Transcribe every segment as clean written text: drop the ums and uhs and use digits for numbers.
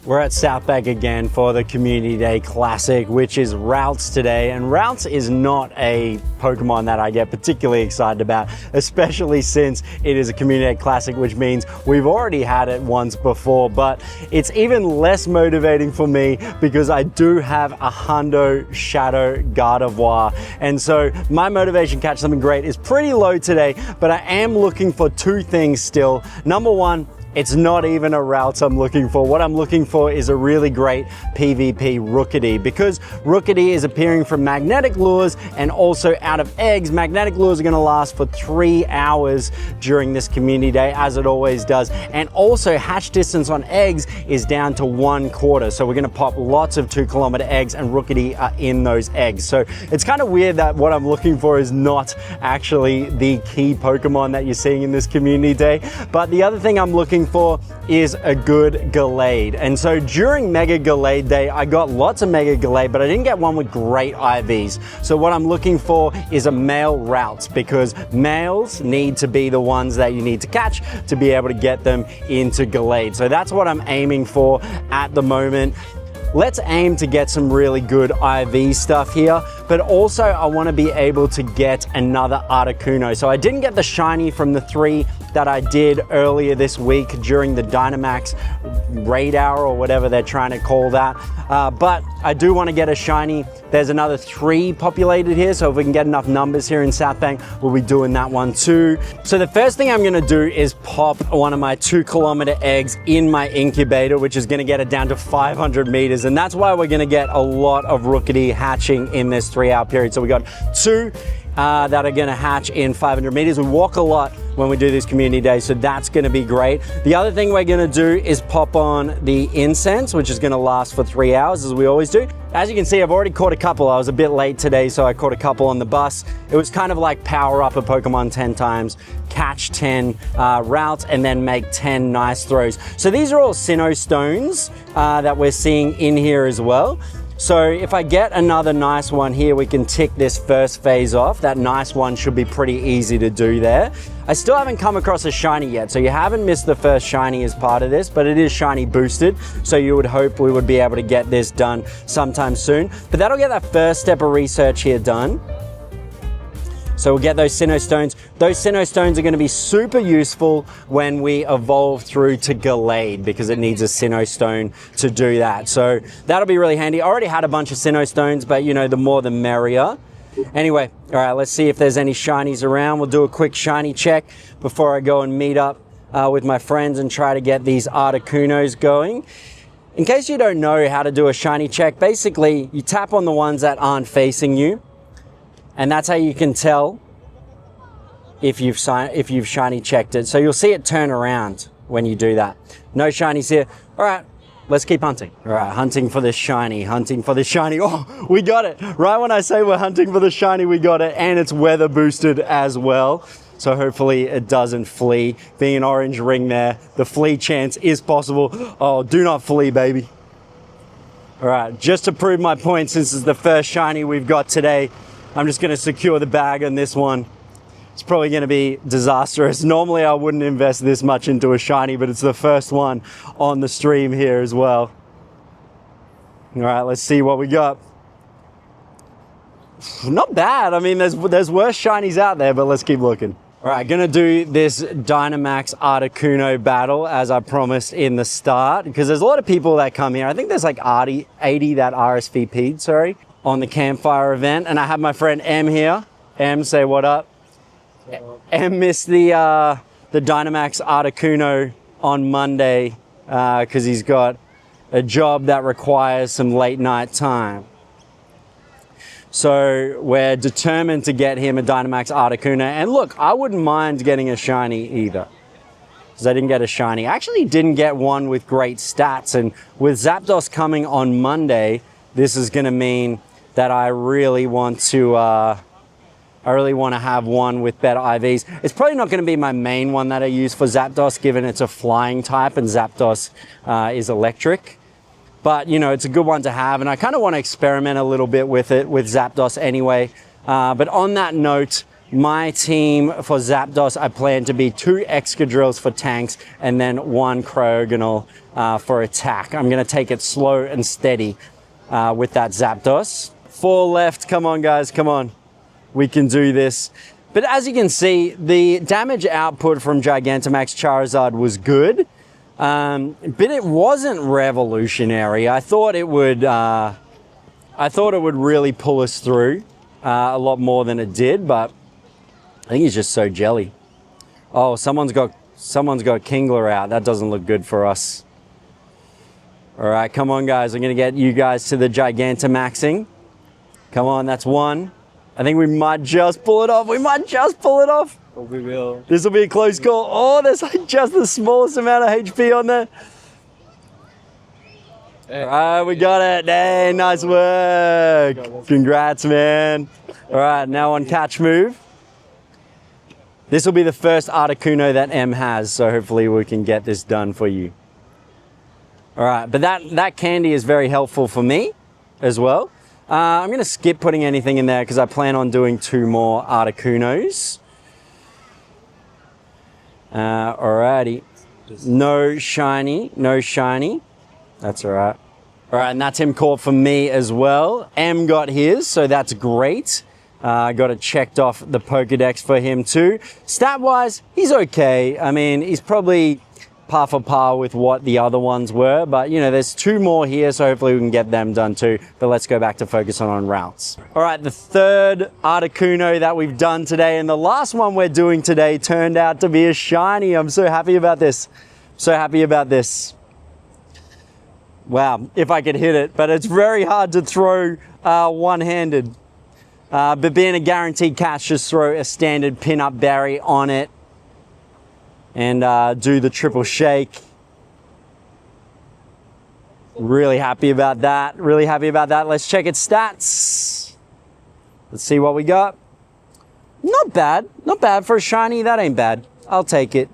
We're at South Bank again for the Community Day Classic, which is Ralts today. And Ralts is not a Pokemon that I get particularly excited about, especially since it is a Community Day Classic, which means we've already had it once before. But it's even less motivating for me because I do have a Hundo Shadow Gardevoir. And so my motivation to catch something great is pretty low today, but I am looking for two things still. Number one, it's not even a Ralts I'm looking for. What I'm looking for is a really great PvP Rookity, because Rookity is appearing from magnetic lures and also out of eggs. Magnetic lures are gonna last for 3 hours during this community day, as it always does. And also hatch distance on eggs is down to 1/4. So we're gonna pop lots of 2-kilometer eggs and Rookity are in those eggs. So it's kind of weird that what I'm looking for is not actually the key Pokemon that you're seeing in this community day. But the other thing I'm looking for is a good Gallade. And so during Mega Gallade Day, I got lots of Mega Gallade, but I didn't get one with great IVs. So what I'm looking for is a male Ralts, because males need to be the ones that you need to catch to be able to get them into Gallade. So that's what I'm aiming for at the moment. Let's aim to get some really good IV stuff here, but also I want to be able to get another Articuno. So I didn't get the shiny from the 3 that I did earlier this week during the Dynamax raid hour or whatever they're trying to call that. But I do want to get a shiny. There's another 3 populated here, so if we can get enough numbers here in South Bank, we'll be doing that one too. So the first thing I'm going to do is pop one of my 2-kilometer eggs in my incubator, which is going to get it down to 500 meters. And that's why we're going to get a lot of Rookity hatching in this 3-hour period. So we got 2 that are going to hatch in 500 meters. We walk a lot when we do this community day, so that's going to be great. The other thing we're going to do is pop on the incense, which is going to last for 3 hours, as we always do. As you can see, I've already caught a couple. I was a bit late today, so I caught a couple on the bus. It was kind of like power up a Pokemon 10 times, catch 10 routes, and then make 10 nice throws. So these are all Sinnoh stones that we're seeing in here as well. So if I get another nice one here, we can tick this first phase off. That nice one should be pretty easy to do there. I still haven't come across a shiny yet, so you haven't missed the first shiny as part of this, but it is shiny boosted, so you would hope we would be able to get this done sometime soon. But that'll get that first step of research here done. So we'll get those Sinnoh stones. Those Sinnoh stones are going to be super useful when we evolve through to Gallade, because it needs a Sinnoh stone to do that. So that'll be really handy. I already had a bunch of Sinnoh stones, but you know, the more the merrier. Anyway, all right, let's see if there's any shinies around. We'll do a quick shiny check before I go and meet up with my friends and try to get these Articunos going. In case you don't know how to do a shiny check, basically you tap on the ones that aren't facing you, and that's how you can tell if you've shiny checked it. So you'll see it turn around when you do that. No shinies here. All right, let's keep hunting. All right, hunting for the shiny, hunting for the shiny. Oh, we got it. Right when I say we're hunting for the shiny, we got it. And it's weather boosted as well. So hopefully it doesn't flee. Being an orange ring there, the flee chance is possible. Oh, do not flee, baby. All right, just to prove my point, since it's the first shiny we've got today, I'm just gonna secure the bag on this one. It's probably gonna be disastrous. Normally I wouldn't invest this much into a shiny, but it's the first one on the stream here as well. All right, let's see what we got. Not bad. I mean, there's worse shinies out there, but let's keep looking. All right, gonna do this Dynamax Articuno battle as I promised in the start, because there's a lot of people that come here. I think there's like 80 that RSVP'd, sorry, on the campfire event. And I have my friend M here. M, say what up. M missed the Dynamax Articuno on Monday because he's got a job that requires some late night time. So we're determined to get him a Dynamax Articuno. And look, I wouldn't mind getting a shiny either, because I didn't get a shiny. I actually didn't get one with great stats. And with Zapdos coming on Monday, this is going to mean that I really want to have one with better IVs. It's probably not going to be my main one that I use for Zapdos, given it's a flying type and Zapdos is electric. But, you know, it's a good one to have, and I kind of want to experiment a little bit with it with Zapdos anyway. But on that note, My team for Zapdos, I plan to be 2 Excadrills for tanks and then 1 Cryogonal for attack. I'm going to take it slow and steady with that Zapdos. 4 left. Come on, guys. Come on. We can do this. But as you can see, the damage output from Gigantamax Charizard was good. But it wasn't revolutionary. I thought it would really pull us through a lot more than it did, but I think he's just so jelly. Oh, someone's got Kingler out. That doesn't look good for us. All right, come on, guys. I'm going to get you guys to the Gigantamaxing. Come on, that's 1. I think we might just pull it off. We might just pull it off. But we will. This will be a close call. Oh, there's like just the smallest amount of HP on there. All right, we got it. Hey, nice work. Congrats, man. All right, now on catch move. This will be the first Articuno that M has, so hopefully we can get this done for you. All right, but that candy is very helpful for me as well. I'm going to skip putting anything in there because I plan on doing 2 more Articunos. Alrighty. No shiny, no shiny. That's all right. All right, and that's him caught for me as well. M got his, so that's great. I got it checked off the Pokedex for him too. Stat-wise, he's okay. I mean, he's probably par for par with what the other ones were, but you know, there's 2 more here, so hopefully we can get them done too. But let's go back to focusing on Ralts. All right, the 3rd Articuno that we've done today, and the last one we're doing today turned out to be a shiny. I'm so happy about this. So happy about this. Wow, if I could hit it, but it's very hard to throw one-handed. But being a guaranteed catch, just throw a standard pin-up berry on it and do the triple shake. Really happy about that. Really happy about that. Let's check its stats. Let's see what we got. Not bad. Not bad for a shiny. That ain't bad. I'll take it.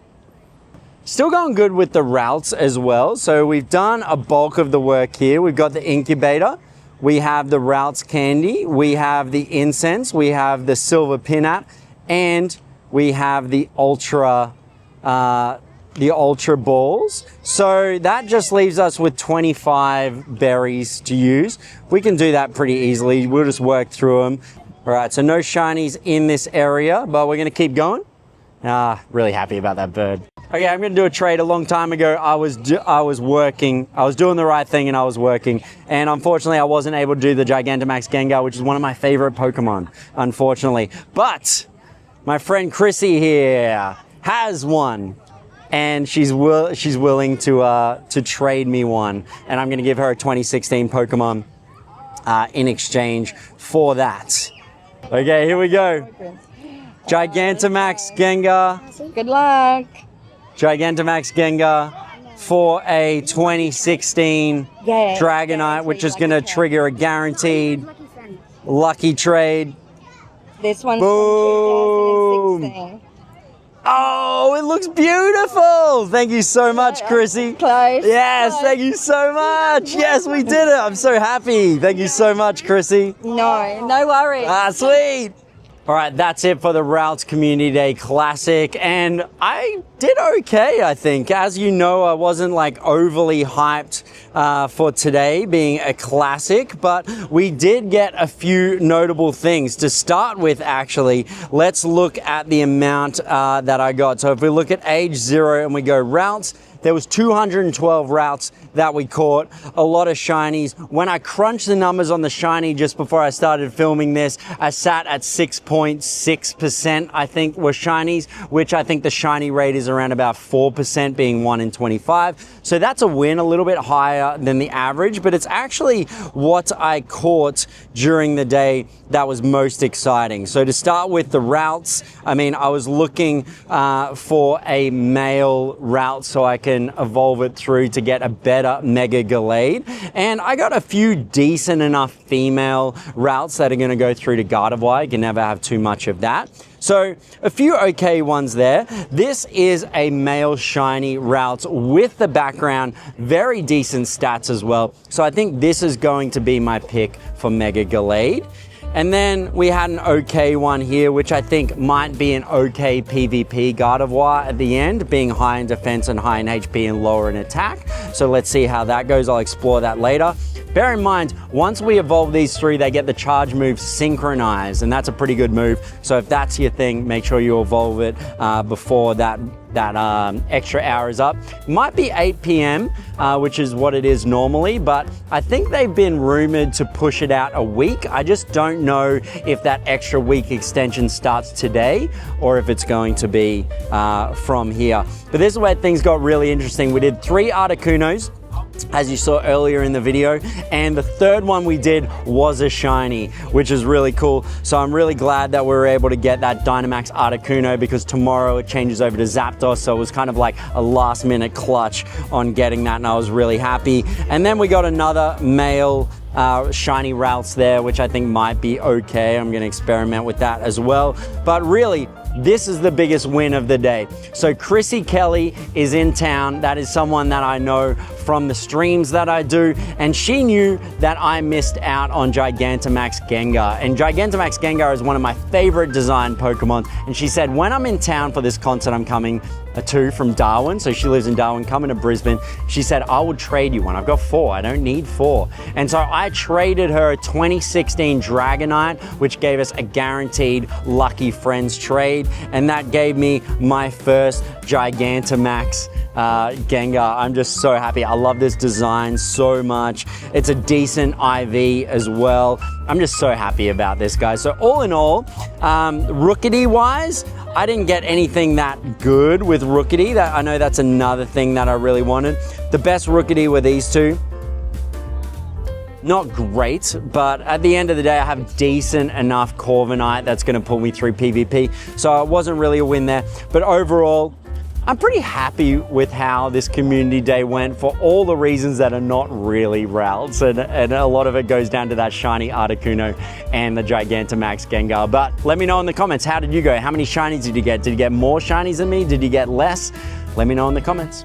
Still going good with the Ralts as well. So we've done a bulk of the work here. We've got the incubator. We have the Ralts candy. We have the incense. We have the silver pinat. And we have the ultra balls. So that just leaves us with 25 berries to use. We can do that pretty easily. We'll just work through them. All right, so no shinies in this area, but we're gonna keep going. Really happy about that bird. Okay, I'm gonna do a trade. A long time ago, I was working. I was doing the right thing and I was working. And unfortunately, I wasn't able to do the Gigantamax Gengar, which is one of my favorite Pokemon, unfortunately. But my friend Chrissy here has one. And she's willing to trade me one. And I'm gonna give her a 2016 Pokemon in exchange for that. Okay, here we go. Gigantamax Gengar. Good luck. Gigantamax Gengar for a 2016 Dragonite, which is going to trigger a guaranteed lucky trade. This one's Boom. from 2016. Oh, it looks beautiful. Thank you so much, Chrissy. Close. Yes, Close. thank you so much. Yes, we did it. I'm so happy. Thank you so much, Chrissy. No worries. Sweet. All right, that's it for the Ralts Community Day Classic, and I did okay, I think. As you know, I wasn't like overly hyped for today being a classic, but we did get a few notable things. To start with, actually, let's look at the amount that I got. So if we look at age 0 and we go Ralts, there was 212 Ralts that we caught, a lot of shinies. When I crunched the numbers on the shiny just before I started filming this, I sat at 6.6%, I think, were shinies, which I think the shiny rate is around about 4%, being 1 in 25. So that's a win, a little bit higher than the average, but it's actually what I caught during the day that was most exciting. So to start with the Ralts, I mean, I was looking for a male Ralt so I can evolve it through to get a better Mega Gallade. And I got a few decent enough female Ralts that are going to go through to Gardevoir. You can never have too much of that. So a few okay ones there. This is a male shiny Ralts with the background, very decent stats as well. So I think this is going to be my pick for Mega Gallade. And then we had an okay one here, which I think might be an okay PvP Gardevoir at the end, being high in defense and high in HP and lower in attack. So let's see how that goes. I'll explore that later. Bear in mind, once we evolve these three, they get the charge move synchronized, and that's a pretty good move. So if that's your thing, make sure you evolve it before that extra hour is up. It might be 8 p.m., which is what it is normally, but I think they've been rumored to push it out a week. I just don't know if that extra week extension starts today or if it's going to be from here. But this is where things got really interesting. We did 3 Articunos, as you saw earlier in the video, and the third one we did was a shiny, which is really cool. So I'm really glad that we were able to get that Dynamax Articuno, because tomorrow it changes over to Zapdos, so it was kind of like a last minute clutch on getting that, and I was really happy. And then we got another male shiny Ralts there, which I think might be okay. I'm going to experiment with that as well. But really, this is the biggest win of the day. So Chrissy Kelly is in town. That is someone that I know from the streams that I do, and she knew that I missed out on Gigantamax Gengar. And Gigantamax Gengar is one of my favorite design Pokemon, and she said, when I'm in town for this concert I'm coming to from Darwin, so she lives in Darwin, coming to Brisbane, she said, I will trade you one. I've got 4, I don't need 4. And so I traded her a 2016 Dragonite, which gave us a guaranteed Lucky Friends trade, and that gave me my first Gigantamax Gengar. I'm just so happy. I love this design so much. It's a decent IV as well. I'm just so happy about this, guys. So all in all, Rookity wise, I didn't get anything that good with Rookity. I know that's another thing that I really wanted. The best Rookity were these two. Not great, but at the end of the day, I have decent enough Corviknight that's going to pull me through PvP. So it wasn't really a win there. But overall, I'm pretty happy with how this community day went for all the reasons that are not really Ralts, and a lot of it goes down to that shiny Articuno and the Gigantamax Gengar. But let me know in the comments, how did you go? How many shinies did you get? Did you get more shinies than me? Did you get less? Let me know in the comments.